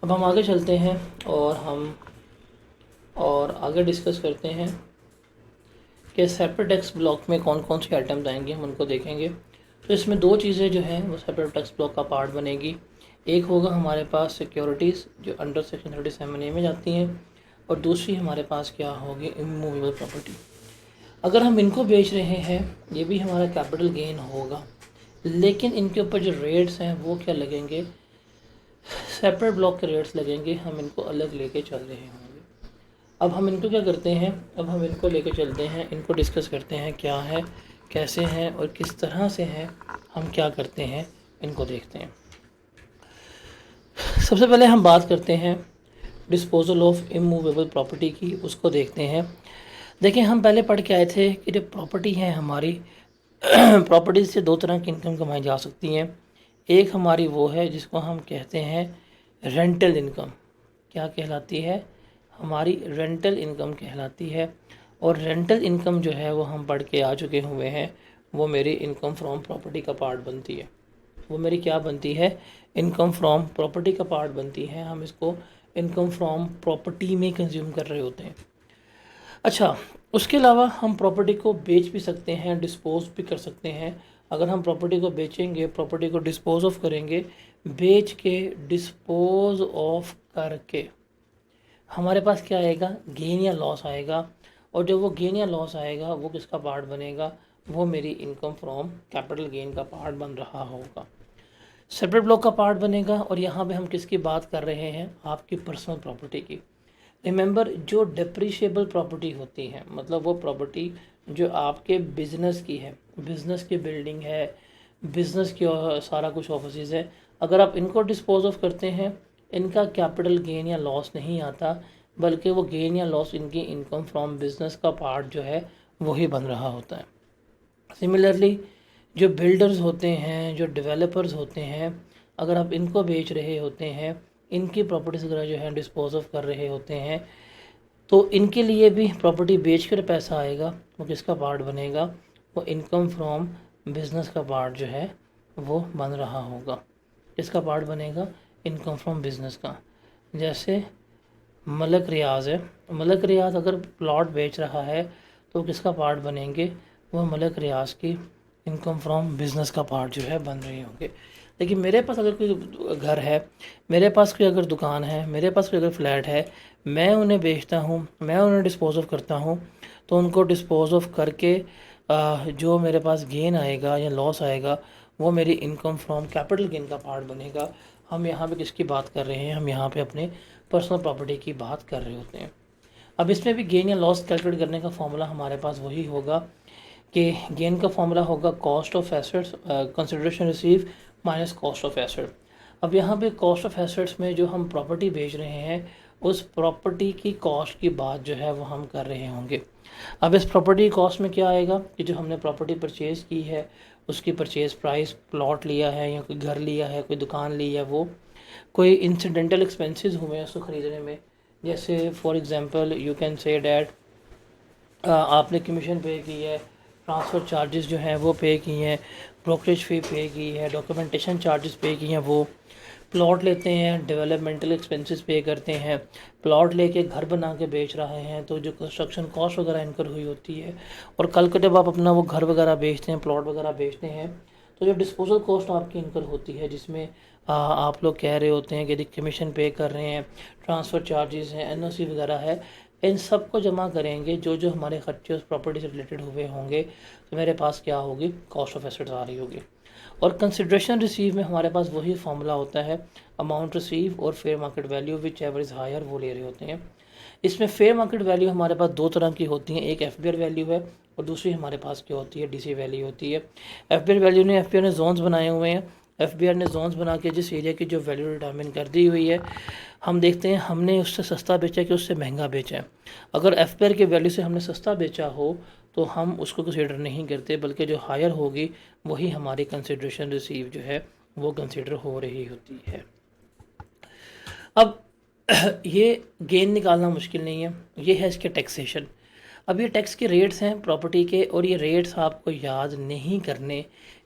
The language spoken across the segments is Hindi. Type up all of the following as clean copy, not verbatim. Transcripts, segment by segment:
अब हम आगे चलते हैं और आगे डिस्कस करते हैं कि सेपरेट टेक्स्ट ब्लॉक में कौन कौन सी आइटम्स आएंगे, हम उनको देखेंगे। तो इसमें दो चीज़ें जो हैं वो सेपरेट टेक्स्ट ब्लॉक का पार्ट बनेगी। एक होगा हमारे पास सिक्योरिटीज़ जो अंडर सेक्शन 37A में जाती हैं, और दूसरी हमारे पास क्या होगी, इमूवेबल प्रॉपर्टी। अगर हम इनको बेच रहे हैं ये भी हमारा कैपिटल गेन होगा, लेकिन इनके ऊपर जो रेट्स हैं वो क्या लगेंगे, सेपरेट ब्लॉक के रेट्स लगेंगे, हम इनको अलग लेके चल रहे होंगे। अब हम इनको क्या करते हैं, अब हम इनको लेके चलते हैं, इनको डिस्कस करते हैं क्या है, कैसे हैं और किस तरह से हैं, हम क्या करते हैं, इनको देखते हैं। सबसे पहले हम बात करते हैं डिस्पोजल ऑफ इमूवेबल प्रॉपर्टी की, उसको देखते हैं। देखिए हम पहले पढ़ के आए थे कि जो प्रॉपर्टी है हमारी प्रॉपर्टीज़ से दो तरह की इनकम कमाई जा सकती हैं। एक हमारी वो है जिसको हम कहते हैं रेंटल इनकम। क्या कहलाती है, हमारी रेंटल इनकम कहलाती है। और रेंटल इनकम जो है वो हम पढ़ के आ चुके हुए हैं, वो मेरी इनकम फ्रॉम प्रॉपर्टी का पार्ट बनती है। वो मेरी क्या बनती है, इनकम फ्रॉम प्रॉपर्टी का पार्ट बनती है। हम इसको इनकम फ्रॉम प्रॉपर्टी में कंज्यूम कर रहे होते हैं। अच्छा, उसके अलावा हम प्रॉपर्टी को बेच भी सकते हैं, डिस्पोज भी कर सकते हैं। अगर हम प्रॉपर्टी को बेचेंगे, प्रॉपर्टी को डिस्पोज ऑफ करेंगे, बेच के डिस्पोज ऑफ करके हमारे पास क्या आएगा, गेन या लॉस आएगा। और जब वो गेन या लॉस आएगा वो किसका पार्ट बनेगा, वो मेरी इनकम फ्रॉम कैपिटल गेन का पार्ट बन रहा होगा, सेपरेट ब्लॉक का पार्ट बनेगा। और यहाँ पे हम किसकी बात कर रहे हैं, आपकी पर्सनल प्रॉपर्टी की। रिमेंबर, जो डिप्रिशिएबल प्रॉपर्टी होती है, मतलब वो प्रॉपर्टी जो आपके बिजनेस की है, बिजनेस की बिल्डिंग है, बिजनेस की सारा कुछ ऑफिस है, अगर आप इनको डिस्पोज ऑफ करते हैं, इनका कैपिटल गेन या लॉस नहीं आता, बल्कि वो गेन या लॉस इनकी इनकम फ्रॉम बिजनेस का पार्ट जो है वही बन रहा होता है। सिमिलरली जो बिल्डर्स होते हैं, जो डेवलपर्स होते हैं, अगर आप इनको बेच रहे होते हैं, इनकी प्रॉपर्टीज वगैरह जो है डिस्पोज ऑफ कर रहे होते हैं, तो इनके लिए भी प्रॉपर्टी बेच कर पैसा आएगा, वो किसका पार्ट बनेगा, वो इनकम फ्रॉम बिजनेस का पार्ट जो है वो बन रहा होगा। किसका पार्ट बनेगा, इनकम फ्रॉम बिजनेस का। जैसे मलक रियाज है, मलक रियाज अगर प्लॉट बेच रहा है तो किसका पार्ट बनेंगे, वो मलक रियाज की इनकम फ्रॉम बिजनेस का पार्ट जो है बन रहे होंगे। लेकिन मेरे पास अगर कोई घर है, मेरे पास कोई अगर दुकान है, मेरे पास कोई अगर फ्लैट है, मैं उन्हें बेचता हूँ, मैं उन्हें डिस्पोज ऑफ करता हूँ, तो उनको डिस्पोज ऑफ करके जो मेरे पास गेन आएगा या लॉस आएगा वो मेरी इनकम फ्रॉम कैपिटल गेन का पार्ट बनेगा। हम यहाँ पे किसकी बात कर रहे हैं, हम यहाँ पे अपने पर्सनल प्रॉपर्टी की बात कर रहे होते हैं। अब इसमें भी गेन या लॉस कैलकुलेट करने का फॉर्मूला हमारे पास वही होगा कि गेन का फॉर्मूला होगा cost of assets, consideration receive minus cost of asset. अब यहाँ पे कॉस्ट ऑफ एसेट्स में जो हम प्रॉपर्टी बेच रहे हैं, उस प्रॉपर्टी की कॉस्ट की बात जो है वो हम कर रहे होंगे। अब इस प्रॉपर्टी कॉस्ट में क्या आएगा कि जो हमने प्रॉपर्टी परचेज़ की है, उसकी परचेज़ प्राइस, प्लॉट लिया है या कोई घर लिया है, कोई दुकान ली है, वो कोई इंसिडेंटल एक्सपेंसेस हुए हैं उसको ख़रीदने में। जैसे for example you can say that आपने कमीशन पे की है, ट्रांसफ़र चार्जेस जो हैं वो पे किए हैं, ब्रोकरेज फ़ी पे की है, डॉक्यूमेंटेशन चार्जेस पे किए हैं, वो प्लॉट लेते हैं, डेवलपमेंटल एक्सपेंसेस पे करते हैं, प्लॉट लेके घर बना के बेच रहे हैं तो जो कंस्ट्रक्शन कॉस्ट वगैरह इनकर हुई होती है। और कल को जब आप अपना वो घर वगैरह बेचते हैं, प्लॉट वगैरह बेचते हैं, तो जो डिस्पोजल कॉस्ट आपकी इनकर होती है, जिसमें आप लोग कह रहे होते हैं कि कमीशन पे कर रहे हैं, ट्रांसफ़र चार्जेस हैं, एनओसी वगैरह है, इन सब को जमा करेंगे, जो जो हमारे खर्चे उस प्रॉपर्टी से रिलेटेड हुए होंगे, तो मेरे पास क्या होगी, कॉस्ट ऑफ एसेट्स आ रही होगी। और कंसिडरेशन रिसीव में हमारे पास वही फॉर्मूला होता है, अमाउंट रिसीव और fair market value, whichever is higher वो ले रहे होते हैं। इसमें फेयर मार्केट वैल्यू हमारे पास दो तरह की होती हैं, एक एफबीआर वैल्यू है और दूसरी हमारे पास क्या होती है, डीसी वैल्यू होती है। एफबीआर ने जोन्स बनाए हुए हैं, एफबीआर ने जोन्स बना के जिस एरिया की जो वैल्यू डिटरमिन कर दी हुई है, हम देखते हैं हमने उससे सस्ता बेचा कि उससे महंगा बेचा है। अगर एफबीआर के वैल्यू से हमने सस्ता बेचा हो तो हम उसको कंसीडर नहीं करते, बल्कि जो हायर होगी वही हमारी कंसिडरेशन रिसीव जो है वो कंसीडर हो रही होती है। अब ये गेन निकालना मुश्किल नहीं है, ये है इसके टैक्सेशन। अब ये टैक्स के रेट्स हैं प्रॉपर्टी के, और ये रेट्स आपको याद नहीं करने,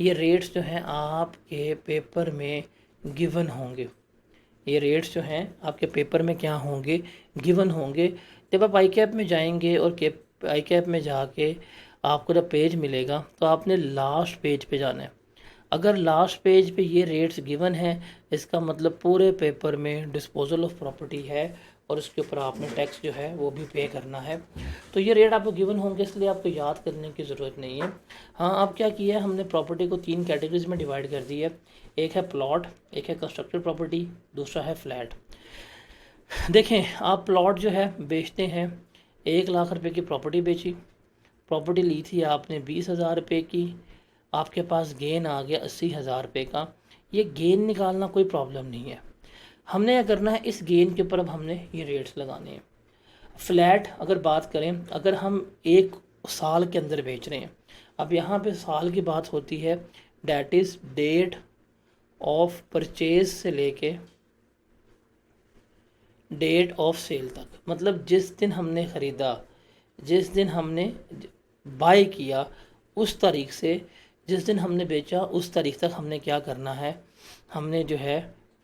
ये रेट्स जो हैं आपके पेपर में गिवन होंगे, ये रेट्स जो हैं आपके पेपर में क्या होंगे, गिवन होंगे। जब आप आई कैप में जाएंगे और आई कैप में जाके आपको जब पेज मिलेगा तो आपने लास्ट पेज पे जाना है। अगर लास्ट पेज पे ये रेट्स गिवन है, इसका मतलब पूरे पेपर में डिस्पोजल ऑफ प्रॉपर्टी है और उसके ऊपर आपने टैक्स जो है वो भी पे करना है। तो ये रेट आपको गिवन होंगे, इसलिए आपको याद करने की ज़रूरत नहीं है। हाँ, अब क्या किया है हमने, प्रॉपर्टी को 3 कैटेगरीज में डिवाइड कर दी है। एक है प्लॉट, एक है कंस्ट्रक्टेड प्रॉपर्टी, दूसरा है फ्लैट। देखें, आप प्लॉट जो है बेचते हैं, 1 लाख रुपए की प्रॉपर्टी बेची, प्रॉपर्टी ली थी आपने 20,000 रुपये की, आपके पास गेन आ गया 80,000 रुपये का। ये गेन निकालना कोई प्रॉब्लम नहीं है। हमने क्या करना है, इस गेन के ऊपर अब हमने ये रेट्स लगाने हैं। फ्लैट अगर बात करें, अगर हम 1 साल के अंदर बेच रहे हैं, अब यहाँ पे साल की बात होती है, that is date of purchase से लेके डेट ऑफ सेल तक। मतलब जिस दिन हमने ख़रीदा, जिस दिन हमने बाय किया, उस तारीख से जिस दिन हमने बेचा उस तारीख तक हमने क्या करना है, हमने जो है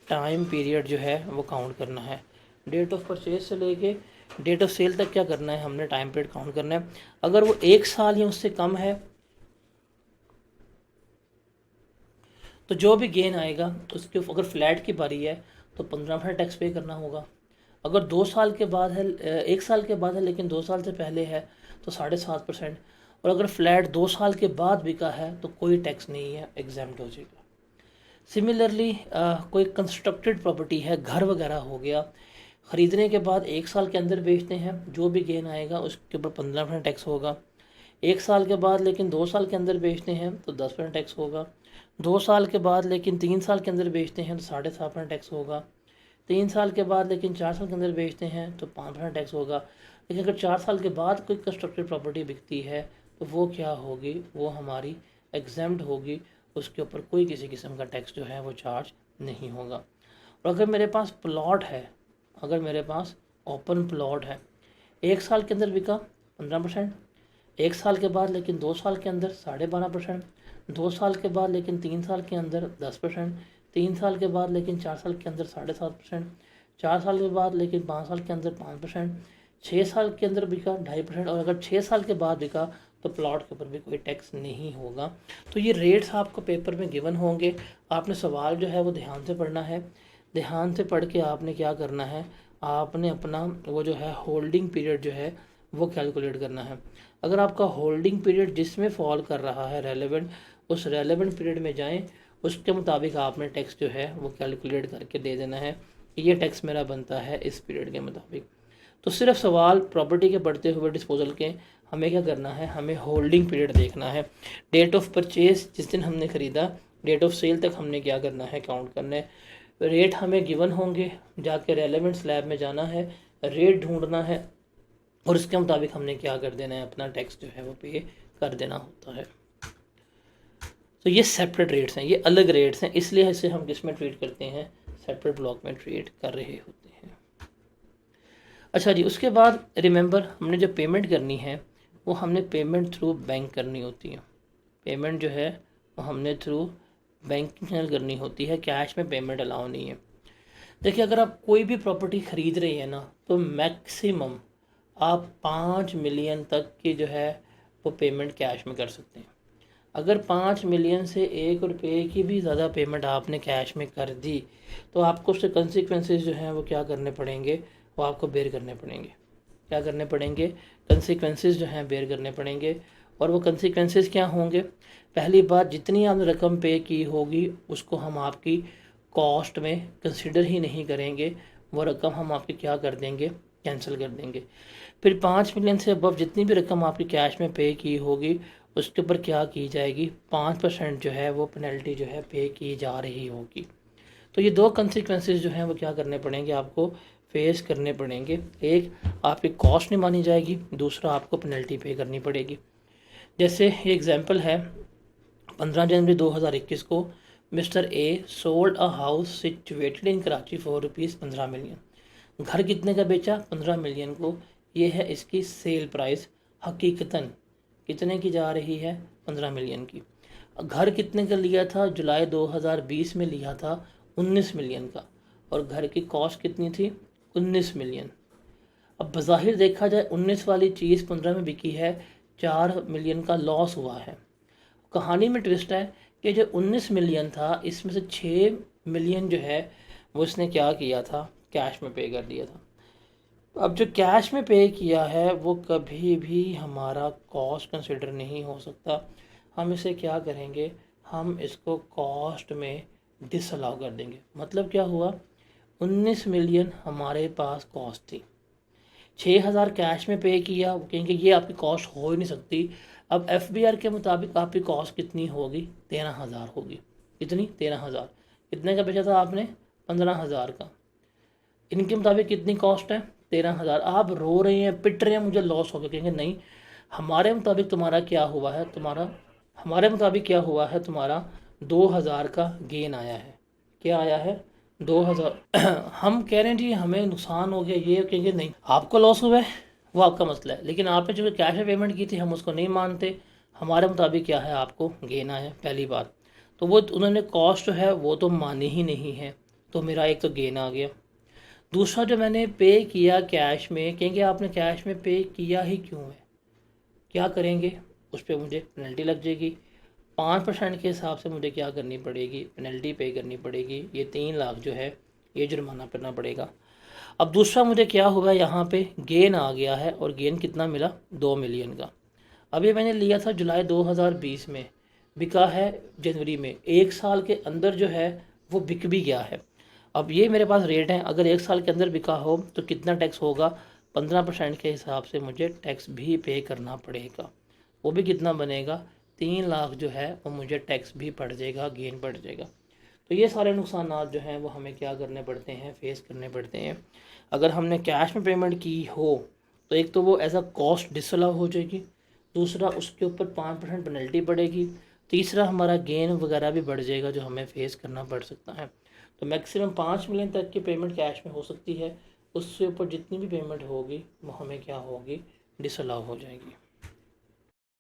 टाइम पीरियड जो है वो काउंट करना है। डेट ऑफ परचेज से लेके डेट ऑफ सेल तक क्या करना है, हमने टाइम पीरियड काउंट करना है। अगर वो 1 साल या उससे कम है तो जो भी गेन आएगा उसके, अगर फ्लैट की बारी है तो 15% टैक्स पे करना होगा। अगर 2 साल के बाद है, 1 साल के बाद है लेकिन 2 साल से पहले है तो 7.5%। और अगर फ्लैट 2 साल के बाद बिका है तो कोई टैक्स नहीं है, एग्जाम्प्ट हो जाएगा। सिमिलरली कोई कंस्ट्रक्टेड प्रॉपर्टी है, घर वगैरह हो गया, ख़रीदने के बाद 1 साल के अंदर बेचते हैं, जो भी गेन आएगा उसके ऊपर 15% टैक्स होगा। 1 साल के बाद लेकिन 2 साल के अंदर बेचते हैं तो 10% टैक्स होगा। 2 साल के बाद लेकिन 3 साल के अंदर बेचते हैं तो 7.5% टैक्स होगा। 3 साल के बाद लेकिन 4 साल के अंदर बेचते हैं तो 5% टैक्स होगा। लेकिन अगर 4 साल के बाद कोई कंस्ट्रक्टेड प्रॉपर्टी बिकती है तो वो क्या होगी, वो हमारी एग्जेम्प्ट होगी, उसके ऊपर कोई किसी किस्म का टैक्स जो है वो चार्ज नहीं होगा। और अगर मेरे पास प्लॉट है, अगर मेरे पास ओपन प्लॉट है, 1 साल के अंदर बिका 15%, 1 साल के बाद लेकिन 2 साल के अंदर 12.5%, 2 साल के बाद लेकिन 3 साल के अंदर 10%, 3 साल के बाद लेकिन 4 साल के अंदर 7.5%, 4 साल के बाद लेकिन 5 साल के अंदर 5%, 6 साल के अंदर बिका 2.5%, और अगर 6 साल के बाद बिका तो प्लॉट के ऊपर भी कोई टैक्स नहीं होगा। तो ये रेट्स आपको पेपर में गिवन होंगे। आपने सवाल जो है वो ध्यान से पढ़ना है। ध्यान से पढ़ के आपने क्या करना है, आपने अपना वो जो है होल्डिंग पीरियड जो है वो कैलकुलेट करना है। अगर आपका होल्डिंग पीरियड जिसमें फॉल कर रहा है रेलेवेंट, उस रेलेवेंट पीरियड में जाएं, उसके मुताबिक आपने टैक्स जो है वो कैलकुलेट करके दे देना है कि ये टैक्स मेरा बनता है इस पीरियड के मुताबिक। तो सिर्फ सवाल प्रॉपर्टी के पढ़ते हुए डिस्पोजल के, हमें क्या करना है, हमें होल्डिंग पीरियड देखना है। डेट ऑफ परचेज जिस दिन हमने ख़रीदा, डेट ऑफ सेल तक हमने क्या करना है, काउंट करना है। रेट हमें गिवन होंगे, जाके रेलेवेंट स्लैब में जाना है, रेट ढूंढना है और उसके मुताबिक हमने क्या कर देना है, अपना टैक्स जो है वो पे कर देना होता है। तो ये सेपरेट रेट्स हैं, ये अलग रेट्स हैं, इसलिए इसे हम किस में ट्रीट करते हैं, सेपरेट ब्लॉक में ट्रीट कर रहे होते हैं। अच्छा जी, उसके बाद रिमेंबर, हमने जो पेमेंट करनी है वो हमने पेमेंट थ्रू बैंक करनी होती है। पेमेंट जो है वो हमने थ्रू बैंकिंग चैनल करनी होती है, कैश में पेमेंट अलाउ नहीं है। देखिए, अगर आप कोई भी प्रॉपर्टी ख़रीद रही है ना, तो मैक्सिमम आप 5 मिलियन तक की जो है वो पेमेंट कैश में कर सकते हैं। अगर 5 मिलियन से 1 रुपये की भी ज़्यादा पेमेंट आपने कैश में कर दी तो आपको उसके कंसिक्वेंसेस जो हैं वो क्या करने पड़ेंगे, वो आपको बेयर करने पड़ेंगे। क्या करने पड़ेंगे, कंसिक्वेंसेस जो हैं बेयर करने पड़ेंगे। और वो कंसिक्वेंसेस क्या होंगे, पहली बात, जितनी आपने रकम पे की होगी उसको हम आपकी कॉस्ट में कंसिडर ही नहीं करेंगे, वो रकम हम आपकी क्या कर देंगे, कैंसिल कर देंगे। फिर 5 मिलियन से अबव जितनी भी रकम आपकी कैश में पे की होगी उसके ऊपर क्या की जाएगी, 5% जो है वो पेनल्टी जो है पे की जा रही होगी। तो ये 2 कंसिक्वेंसेस जो हैं वो क्या करने पड़ेंगे, आपको फेस करने पड़ेंगे। एक, आपकी कॉस्ट नहीं मानी जाएगी, दूसरा आपको पेनल्टी पे करनी पड़ेगी। जैसे ये एग्जांपल है, 15 जनवरी 2021 को mister A sold a house situated in Karachi for ₹15 million. घर कितने का बेचा, 15 मिलियन को। ये है इसकी सेल प्राइस, हकीकतन कितने की जा रही है, 15 मिलियन की। घर कितने का लिया था, जुलाई 2020 में लिया था 19 मिलियन का। और घर की कॉस्ट कितनी थी 19 मिलियन। अब बज़ाहिर देखा जाए 19 वाली चीज़ 15 में बिकी है, 4 मिलियन का लॉस हुआ है। कहानी में ट्विस्ट है कि जो 19 मिलियन था इसमें से 6 मिलियन जो है वो इसने क्या किया था, कैश में पे कर दिया था। अब जो कैश में पे किया है वो कभी भी हमारा कॉस्ट कंसिडर नहीं हो सकता। हम इसे क्या करेंगे, हम इसको कॉस्ट में डिसअलाउ कर देंगे। मतलब क्या हुआ, 19 मिलियन हमारे पास कॉस्ट थी, 6,000 कैश में पे किया, वो कहेंगे ये आपकी कॉस्ट हो ही नहीं सकती। अब FBR के मुताबिक आपकी कॉस्ट कितनी होगी, 13,000 होगी। कितनी, 13,000। कितने का बेचा था आपने, 15,000 का। इनके मुताबिक कितनी कॉस्ट है, 13,000। आप रो रहे हैं, पिट रहे हैं, मुझे लॉस हो गया। कहेंगे नहीं, हमारे मुताबिक तुम्हारा क्या हुआ है, हमारे मुताबिक क्या हुआ है, तुम्हारा 2,000 का गेन आया है। क्या आया है, 2,000। हम कह रहे हैं जी हमें नुकसान हो गया, ये कहेंगे नहीं आपको लॉस हुआ है, वो आपका मसला है, लेकिन आपने जो कैश में पेमेंट की थी हम उसको नहीं मानते। हमारे मुताबिक क्या है, आपको गेन आया है, पहली बात। तो वो उन्होंने कॉस्ट जो है वो तो मानी ही नहीं है, तो मेरा एक तो गेन आ गया। दूसरा, जो मैंने पे किया कैश में, कहेंगे आपने कैश में पे किया ही क्यों है, क्या करेंगे, उस पर मुझे पेनल्टी लग जाएगी। 5% के हिसाब से मुझे क्या करनी पड़ेगी, पेनल्टी पे करनी पड़ेगी। ये 3 लाख जो है ये जुर्माना करना पड़ेगा। अब दूसरा मुझे क्या होगा, यहाँ पे गेन आ गया है, और गेन कितना मिला, 2 मिलियन का। अभी मैंने लिया था जुलाई 2020 में, बिका है जनवरी में, 1 साल के अंदर जो है वो बिक भी गया है। अब ये मेरे पास रेट है, अगर 1 साल के अंदर बिका हो तो कितना टैक्स होगा, 15% के हिसाब से मुझे टैक्स भी पे करना पड़ेगा। वो भी कितना बनेगा, 3 लाख जो है वो मुझे टैक्स भी पड़ जाएगा, गेन बढ़ जाएगा। तो ये सारे नुकसान जो हैं वो हमें क्या करने पड़ते हैं, फेस करने पड़ते हैं। अगर हमने कैश में पेमेंट की हो तो एक तो वो एज अ कॉस्ट डिसअलाउ हो जाएगी, दूसरा उसके ऊपर 5% पेनल्टी पड़ेगी, तीसरा हमारा गेन वगैरह भी बढ़ जाएगा जो हमें फेस करना पड़ सकता है। तो मैक्सिमम 5 मिलियन तक की पेमेंट कैश में हो सकती है, उससे ऊपर जितनी भी पेमेंट होगी वो हमें क्या होगी, डिसअलाउ हो जाएगी।